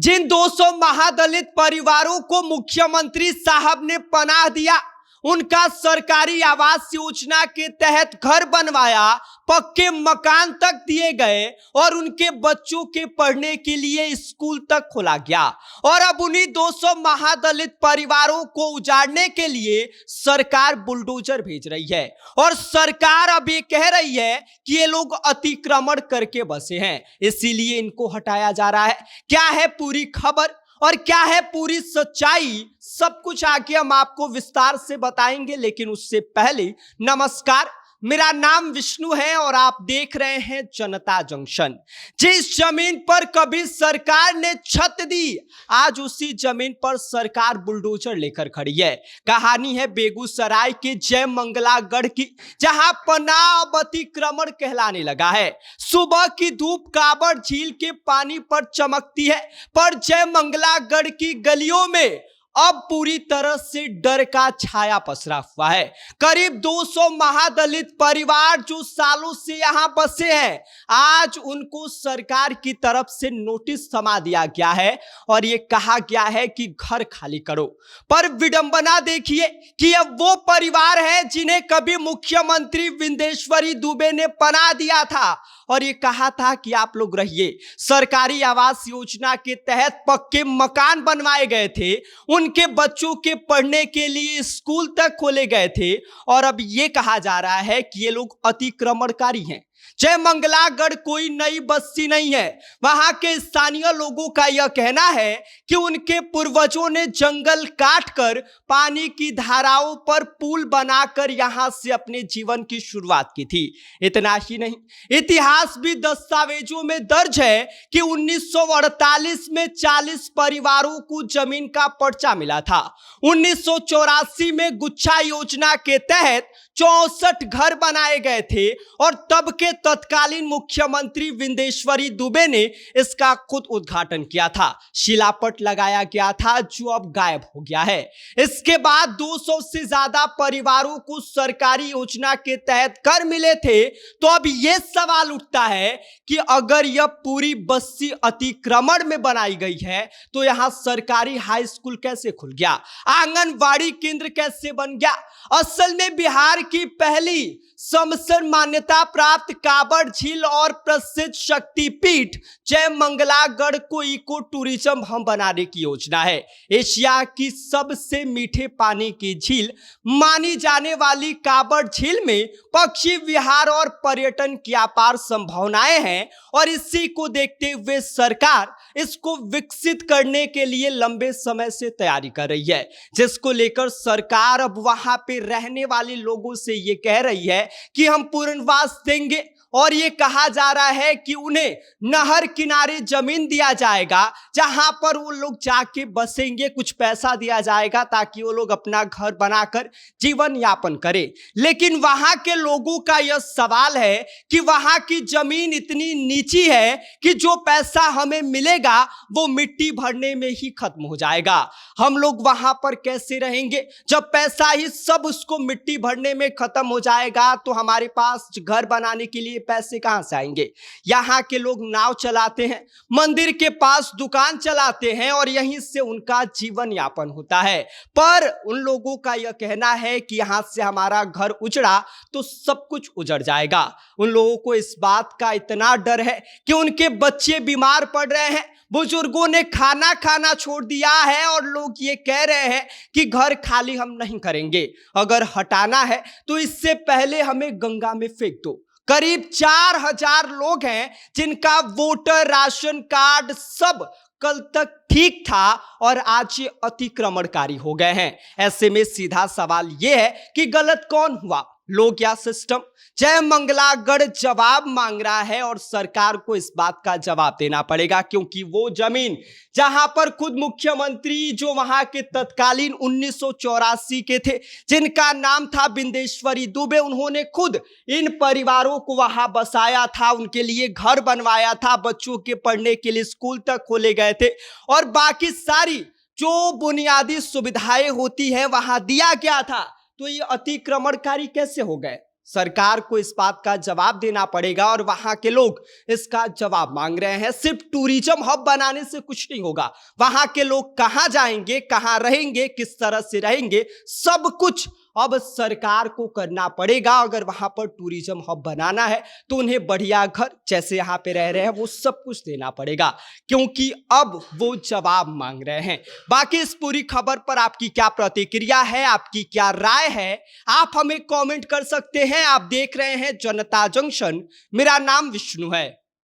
जिन 200 महादलित परिवारों को मुख्यमंत्री साहब ने पनाह दिया, उनका सरकारी आवास योजना के तहत घर बनवाया, पक्के मकान तक दिए गए और उनके बच्चों के पढ़ने के लिए स्कूल तक खोला गया। और अब उन्हीं 200 महादलित परिवारों को उजाड़ने के लिए सरकार बुलडोजर भेज रही है और सरकार अब ये कह रही है कि ये लोग अतिक्रमण करके बसे हैं, इसीलिए इनको हटाया जा रहा है। क्या है पूरी खबर और क्या है पूरी सच्चाई, सब कुछ आगे हम आपको विस्तार से बताएंगे। लेकिन उससे पहले नमस्कार, मेरा नाम विष्णु है और आप देख रहे हैं जनता जंक्शन। जिस जमीन पर कभी सरकार ने छत दी, आज उसी जमीन पर सरकार बुलडोजर लेकर खड़ी है। कहानी है बेगूसराय के जय मंगलागढ़ की, जहां पनाह अब अतिक्रमण कहलाने लगा है। सुबह की धूप काबड़ झील के पानी पर चमकती है, पर जय मंगलागढ़ की गलियों में अब पूरी तरह से डर का छाया पसरा हुआ है। करीब 200 महादलित परिवार जो सालों से यहां बसे हैं, आज उनको सरकार की तरफ से नोटिस थमा दिया गया है और यह कहा गया है कि घर खाली करो। पर विडंबना देखिए कि अब वो परिवार है जिन्हें कभी मुख्यमंत्री विंदेश्वरी दुबे ने पनाह दिया था और ये कहा था कि आप लोग रहिए। सरकारी आवास योजना के तहत पक्के मकान बनवाए गए थे, उनके बच्चों के पढ़ने के लिए स्कूल तक खोले गए थे और अब ये कहा जा रहा है कि ये लोग अतिक्रमणकारी हैं। जय मंगलागढ़ कोई नई बस्ती नहीं है। वहां के स्थानीय लोगों का यह कहना है कि उनके पूर्वजों ने जंगल काटकर पानी की धाराओं पर पुल बनाकर यहां से अपने जीवन की शुरुआत की थी। इतना ही नहीं, इतिहास भी दस्तावेजों में दर्ज है कि 1948 में 40 परिवारों को जमीन का पर्चा मिला था। 1984 में गुच्छा योजना के तहत 64 घर बनाए गए थे और तब के तत्कालीन मुख्यमंत्री विंदेश्वरी दुबे ने इसका खुद उद्घाटन किया था। शिलापट लगाया गया था जो अब गायब हो गया है। इसके बाद 200 से ज्यादा परिवारों को सरकारी योजना के तहत घर मिले थे। तो अब यह सवाल उठता है कि अगर यह पूरी बस्ती अतिक्रमण में बनाई गई है तो यहां सरकारी हाई स्कूल कैसे खुल गया, आंगनवाड़ी केंद्र कैसे बन गया। असल में बिहार की पहली समसर मान्यता प्राप्त काबड़ झील और प्रसिद्ध शक्तिपीठ जय मंगलागढ़ को इको टूरिज्म हम बनाने की योजना है। एशिया की सबसे मीठे पानी की झील मानी जाने वाली काबड़ झील में पक्षी विहार और पर्यटन की अपार संभावनाएं हैं और इसी को देखते हुए सरकार इसको विकसित करने के लिए लंबे समय से तैयारी कर रही है, जिसको लेकर सरकार अब वहां पे रहने वाले लोगों से ये कह रही है कि हम पुनर्वास देंगे और ये कहा जा रहा है कि उन्हें नहर किनारे जमीन दिया जाएगा जहां पर वो लोग जाके बसेंगे, कुछ पैसा दिया जाएगा ताकि वो लोग अपना घर बनाकर जीवन यापन करें। लेकिन वहां के लोगों का यह सवाल है कि वहां की जमीन इतनी नीची है कि जो पैसा हमें मिलेगा वो मिट्टी भरने में ही खत्म हो जाएगा। हम लोग वहां पर कैसे रहेंगे जब पैसा ही सब उसको मिट्टी भरने में खत्म हो जाएगा? तो हमारे पास घर बनाने के लिए पैसे कहां से आएंगे? यहां के लोग नाव चलाते हैं, मंदिर के पास दुकान चलाते हैं और यहीं से उनका जीवन यापन होता है। पर उन लोगों का यह कहना है कि यहां से हमारा घर उजड़ा तो सब कुछ उजड़ जाएगा। उन लोगों को इस बात का इतना डर है कि उनके बच्चे बीमार पड़ रहे हैं, बुजुर्गों ने खाना खाना छोड़ दिया है और लोग ये कह रहे हैं कि घर खाली हम नहीं करेंगे, अगर हटाना है तो इससे पहले हमें गंगा में फेंक दो। करीब 4000 लोग हैं जिनका वोटर, राशन कार्ड सब कल तक ठीक था और आज ये अतिक्रमणकारी हो गए हैं। ऐसे में सीधा सवाल यह है कि गलत कौन हुआ, लोग या सिस्टम? जय मंगलागढ़ जवाब मांग रहा है और सरकार को इस बात का जवाब देना पड़ेगा, क्योंकि वो जमीन जहां पर खुद मुख्यमंत्री जो वहां के तत्कालीन 1984 के थे, जिनका नाम था विंदेश्वरी दुबे, उन्होंने खुद इन परिवारों को वहां बसाया था, उनके लिए घर बनवाया था, बच्चों के पढ़ने के लिए स्कूल तक खोले गए थे और बाकी सारी जो बुनियादी सुविधाएं होती हैं वहां दिया गया था। तो ये अतिक्रमणकारी कैसे हो गए? सरकार को इस बात का जवाब देना पड़ेगा और वहां के लोग इसका जवाब मांग रहे हैं। सिर्फ टूरिज्म हब बनाने से कुछ नहीं होगा। वहां के लोग कहां जाएंगे, कहां रहेंगे, किस तरह से रहेंगे, सब कुछ अब सरकार को करना पड़ेगा। अगर वहां पर टूरिज्म हब बनाना है तो उन्हें बढ़िया घर जैसे यहां पे रह रहे हैं वो सब कुछ देना पड़ेगा, क्योंकि अब वो जवाब मांग रहे हैं। बाकी इस पूरी खबर पर आपकी क्या प्रतिक्रिया है, आपकी क्या राय है, आप हमें कमेंट कर सकते हैं। आप देख रहे हैं जनता जंक्शन, मेरा नाम विष्णु है।